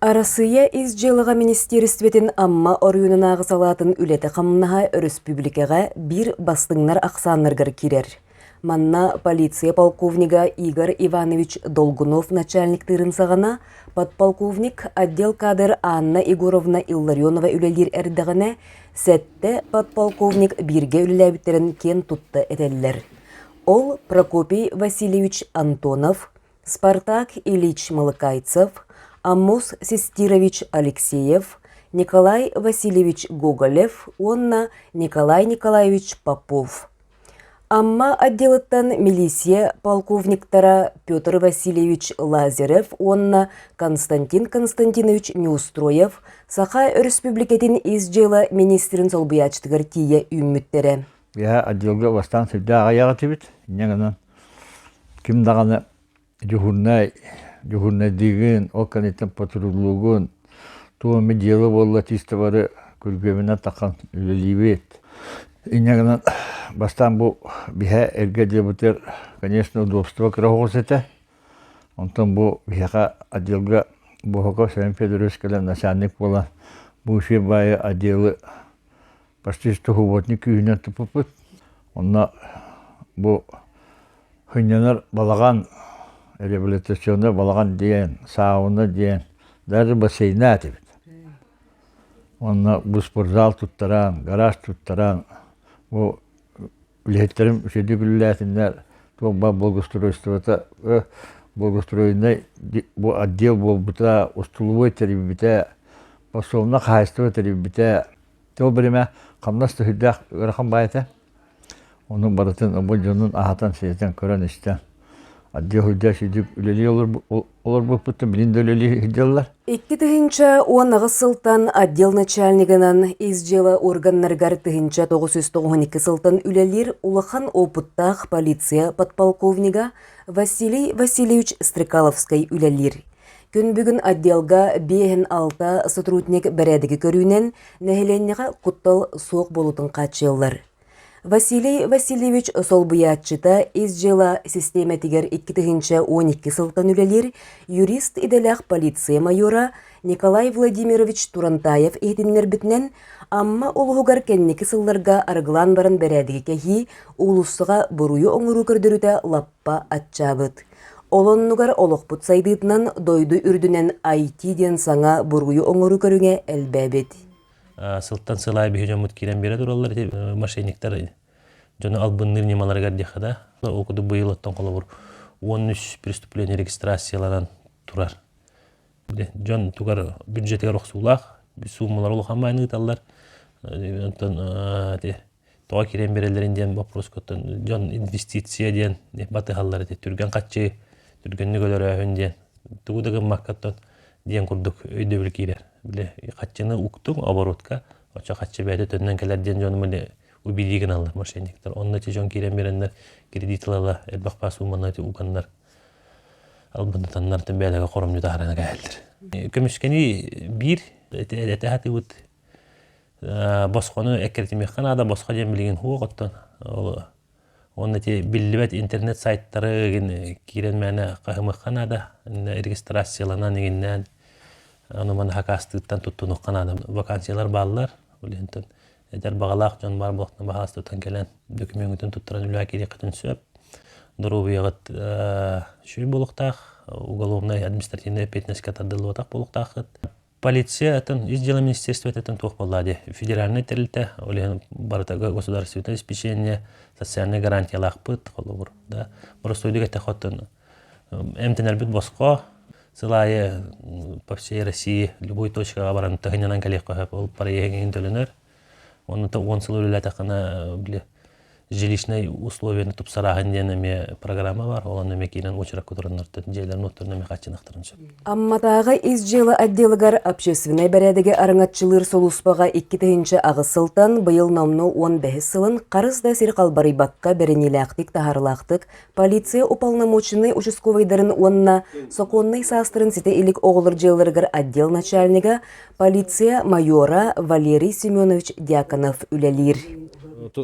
Арасыя из жылыға министерстветін амма орюнын ағысалатын үлеті қамынаға республикаға бір бастыңнар ақсанырғыр керер. Манна полиция полковнига Игорь Иванович Долгунов начальник тырын сағана, подполковник отдел кадр Анна Егоровна Илларионова үлелер әрдіғіне, сәтті подполковник бірге үлеләбіттерін кен тұтты әтелілер. Ол Прокопий Васильевич Антонов, Спартак Ильич Малыкайцев, Аммос Систирович Алексеев, Николай Васильевич Гоголев, онна Николай Николаевич Попов. Амма отделыттан милиция полковниктара Петр Васильевич Лазарев, онна Константин Константинович Неустроев, Саха республикатын изжела министрин солбуячтыгар тие үммүттері. Я отделга вастан сылда аяға тебет. Негана ким дағаны Жухурнай деген, ол канеттен патрулугун, туоми дело болла тистовары күргөміне таққан үлелейбет. Инегінен бастан бұл биха әрге дебутер, конечно, удобство крағыз еті. Онтан бұл бихаға отделга бұхақа Сәлем Федоровскалар начальник бола. Бұл ше байы отделы почти что хуботник үйінен тұпыпыт. Онна бұл хүненер балаған реабилитационда балаған дейін, сауына дейін, даже бассейна әтебет. Онна бұл спортзал тұттаран, гараж тұттаран, бұл үлеттерім үшеді күліләтіндер, бұл благоустройствота, благоустроенной, бұл отдел бұл бұта, устулывой теребіте, посовна қайыстывы теребіте. Тел біреме қамнасты хүддәқ өріқан байыты. Оның барытын бұл жонын ағатан сейтен көрін істен. Отдел хүддәқ шедіп үлелі олар бұл бұттын білінді үлелі хүдделілер. 2010 сылтан отдел начальнигынан изжела органнаргар 1992 сылтан үлелер улахан опыттақ полиция подполковнига Василий Васильевич Стрекаловской үлелер. Күн бүгін отделга 5-6 сотрудник бәрәдігі көрінен нәхеленнеға құттал соқ болутын қатшылар. Василий Васильевич солбуятчыта изжела систематигер 2012 сылтан үлелер юрист иделях полиция майора Николай Владимирович Турантаев етінлер бітінен, амма олығығар кәннекі сылларға арғылан барын бәрәдігі кәхи улуссыға бұруы оңыру көрдіріті лаппа атчабыт. Олоннугар олықпут сайдыдынан дойду үрдінен IT ден саңа бұруы оңыру көріңе әлбәбет. Сылттан сылай бейі жомут керен бере тұралар, мошенниктар жоны албынныр немаларға дехада. Оқуды бұйыл оттан қолы бұр 13 преступление регистрацияларан тұрар. Жон тугар бюджетігер оқсулақ, суммалар олық амайны ұталар. Тоға керен берелерін ден вопрос көттен, жон инвестиция ден баты қаллары түрген қатчы, түргенні көлері өнден. Туғыдығын маққаттан ден күрдік өйді білкейлер. Қатчыны ұқтың оборотқа, оча қатчы бәді төннен кәлерден жоны мүлі убедиген алар мошенниктар. Онна те жон керен беренлер кредитлала әлбақпа сумманы ұғанлар. Албындытанлар тен бәдіға қорымды тағарына кәлдір. Көмішкені бір әті әті ұт босқоны әкертімеққан ада босқа ден білген хуы қоттан. Онна те білібәт интернет сайттары керен мәні қағымыққан ада регистрацияланан егеннен аныман хакастыттан туттунук канада вакансиялар баллар улентен эдер багалак жон бар блоктан багастыттан келен документин туттуран үлә керекетин сөп дурубиягыт шүй болуктак уголовный административный ответственность катардылуатак болуктак полиция атын изжела министерство атын тук боллади федеральный тилте улен бартага государственное обеспечение социальный гарантиялак пыт колубур да просто үйдүгө тахоттун эмтенербит боско Сылайы по всей России, любой точка баран тагынянан калеққа ол параегін төлінер. Оны он сыл өлілі тақына жилищный условияны тұпсарағын денеме программа бар. Олан өме кейлен очырақ көтірінлерді, жейлерін өттірін өме қатшынақтырын сөп. Амматаға изжелы отделігар общественный бәрәдігі арыңатчылыр солуспаға 2-тігінші ағы сылтан бұйыл намну 15 сылын қарызда сер қалбарыбаққа бәрінеләқтік тағарылақтық полиция уполномоченный участковайдарын онна соқонный састырын сеті илік оғылыр желдергар отдел начальнига полиция майора Валерий Семенович Дьяконов үлелер.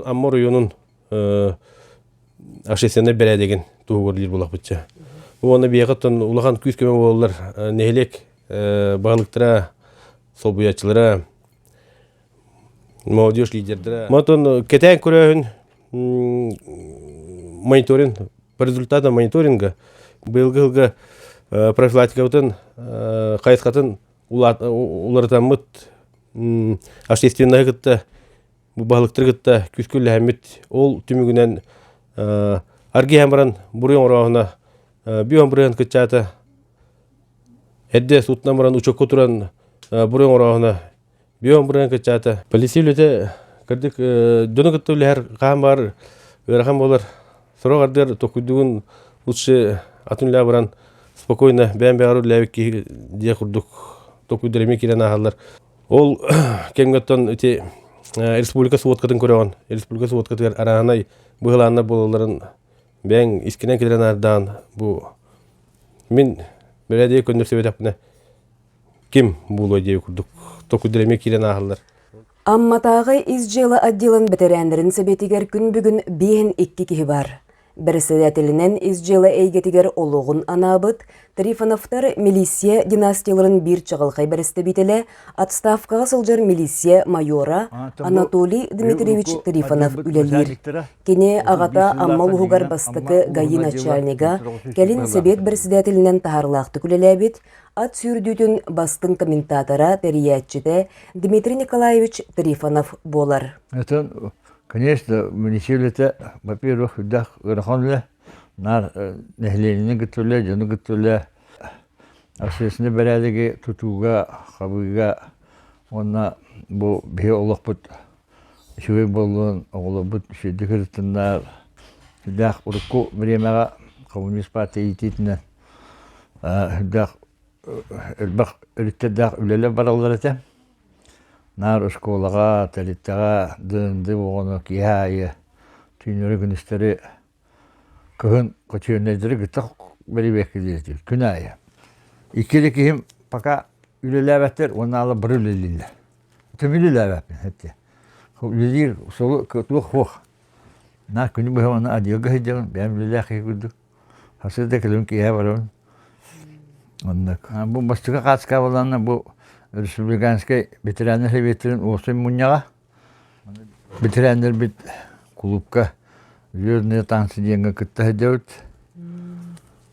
Аммор районun общественный бәрәдеген туғырлер болақ бұтча. Оны бейғаттан улахан күз көмен болылар нехелек бағылықтыра, собуячылыра, молодежь лидердера. Матон кетен көрөһүн мониторинг, по результатам мониторинга быйылгы жылғы профилактикабытын кайыскатын улартамыт общественный гытта бу бағылықтыр гытта күскүлле хәмит ол түмүгүнен арги хамран бурын орагына бион бурын кычата эдде сутнамран учокко туран бурын орагына бион бурын кычата полисийлете кырдык дөнөгөттөлөр кам бар ырахам болар сорогардер токуйдугун лучше атунля баран спокойно бәм бәрү ләвики дия курдук токуйдереме кирен ахалар ол кемгөттөн эти республика суоткатын көрөгөн республика суоткатыр аранай быгыланна бололарын бәң искенен кирен ардан бу мен беледе көндөрсө бетапны ким булой дия курдук токуйдереме кирен ахалар. Амматағы изжелы отделын бетерәндерін себетігер күн бүгін бейін 2 кихи бар. Бірсәдәтілінен изжелы әйгетігер олуғын анабыт, Трифоновтар милисия династияларын бір чағылқай бірісті бетелі, отставкаға сылжар милисия майора Анатолий Дмитриевич Трифонов үлелер. Кене ағата аммалуғығар бастықы гайи начальнига, кәлін себет бірсәдәтілінен тағарлақты күлеләбет, ат сүрдүтін бастың комментатора тәриятчіде Дмитрий Николаевич Трифонов болар. Это, конечно, муниципалитет, во-первых, да, рахонле, нар нехленini гытылы, жаны гытылы, асесini бәрәдеге тутуга, хабыга, онна бу бе олықпыт, шуй болуын, оғылыбыт, шүйді кірттінлар, дақ ұрыққу времяға коммунист партия ететіні, дақ Элбах элиттедах үлеле баралар эте. Нар школага, талиттага дынды оғыны кияйы, түйнері күністері күн көчернедері гыттақ бәрі бәкілдері күн айы. Икелі кейім пока үлеле әбәттер, оны алы бір үлелелі. Түмілі әбәппен әтті. Үлелер солы көтуық хоқ. Нар күні бұға оны адиылға хейдеғын, бәм үлеле әқи күрді. Хасырда кілім кия барауын. Бұл бастыға қатысқа болғанына бұл республиканский ветерандар ветеран осы мұнияға. Ветерандар бет клубқа жүріне тансы денгі күтті әдеуіт.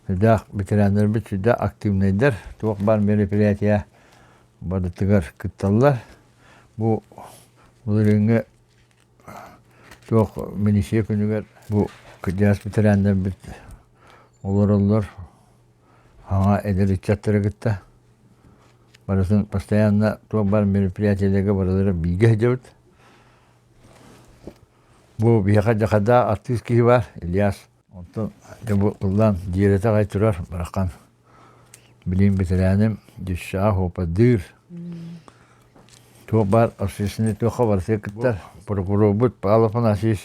Сүдақ ветерандар бет сүдә активнайдар. Тоқ бар мероприятия бардытығар күтталар. Бұл үріңі тоқ минисия күнігер. Бұл күдяс ветерандар бет олар. Ага, эдеричаттары гытта. Барысын постоянно то бар мероприятиялерге барылары биге жабыт. Бу бияка жакада артист кихи бар, Ильяс. Онтон бу кылдан диерете кай турар, баракан. Билим ветераним, дюша хопадыр. То бар асисini то хабар секретар, прокурор бут Павлов асис.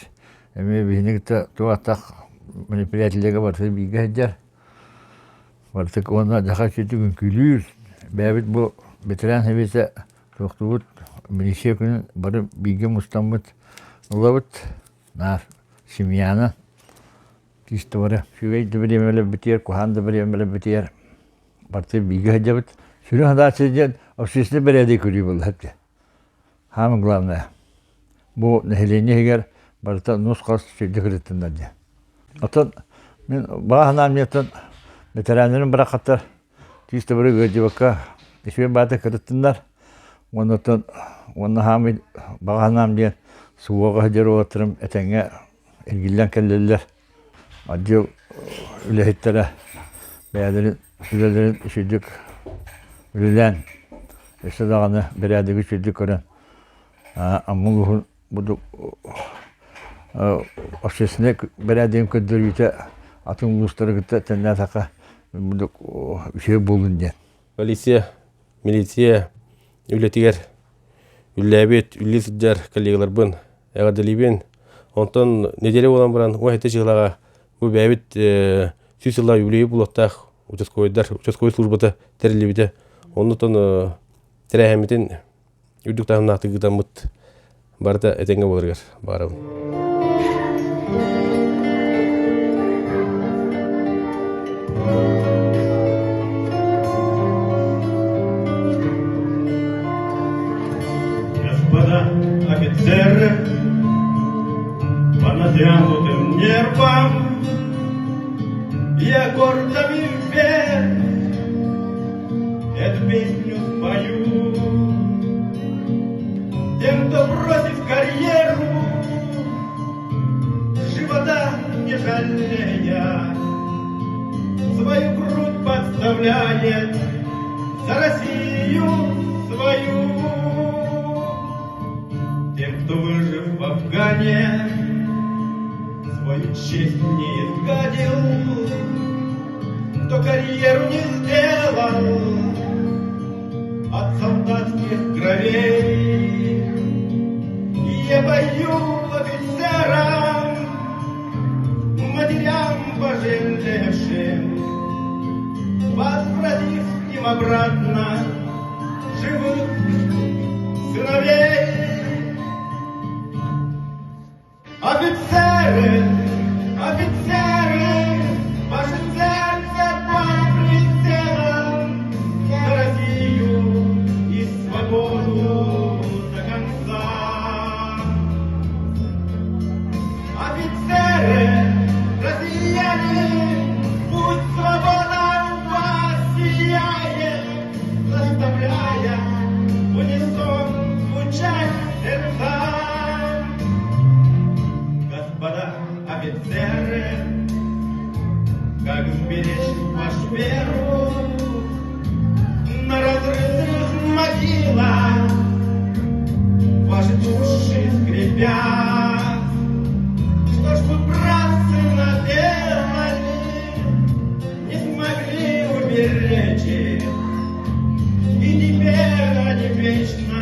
Эме бихнигта то атак мероприятиялерге барсы биге жар. Вартык ona daha kötü gün külür. Bäbit bu veteran hevese toktubut milisiya günü barı bilgi mustamut olabut. Nar simyana. İşte var. Şüvey de bir emele bitiyor, kuhan da bir emele bitiyor. Bartı bilgi hacabut. Şunu hada sizce ofisinde belediye kulübü oldu hepsi. Hamı glavne. Bu nehleni eğer barta nuskas şiddetletinden diye. Atan men bağlanamıyordun. Veteranların bırakatlar. İşte böyle göcevaka. İşte bazı kırıttılar. Onu hamil bağlanam diye suvağa hacer oturum etenge ilgilen kelleler. Acı ülehitlere beylerin sürelerin işidik ülen. İşte dağını beraber işidik oran. Amuluhun bu aşesine beraber kötülüğüte atın ulusları gitti tenne taka bu şey bulunca. Полиция, милиция, үлетигер, үлләбет, үллесиджар коллегалар бын, әгадалибен. Онтон неделе болан баран, уахетте жығылаға, bu бәбет сүйсілла үлейі бұлаттақ, учасковой службата тәрелебеде. Онтон тәрәхәметін үрдік тағын ақтығыдан мұт барда әтенге болырғар барауын. офицеры по натянутым нервам и аккордами вверх эту песню спою. Тем, кто бросив карьеру, живота не жалея, свою грудь подставляет за Россию свою. Тем, кто выжив в Афгане, свою честь не изгадил, кто карьеру не сделал от солдатских кровей. И я пою офицерам, матерям пожалевшим, возвратив к ним обратно живых сыновей. Офицеры, офицеры, ваше сердце под прицелом за Россию и свободу до конца. Офицеры, россияне, пусть свобода в вас сияет, заставляя в унисон звучать сердца. Господа офицеры, как сберечь вашу веру на разрытых могилах, ваши души скрипят. Что ж вы, братцы, наделали, не смогли уберечь их, и теперь они вечно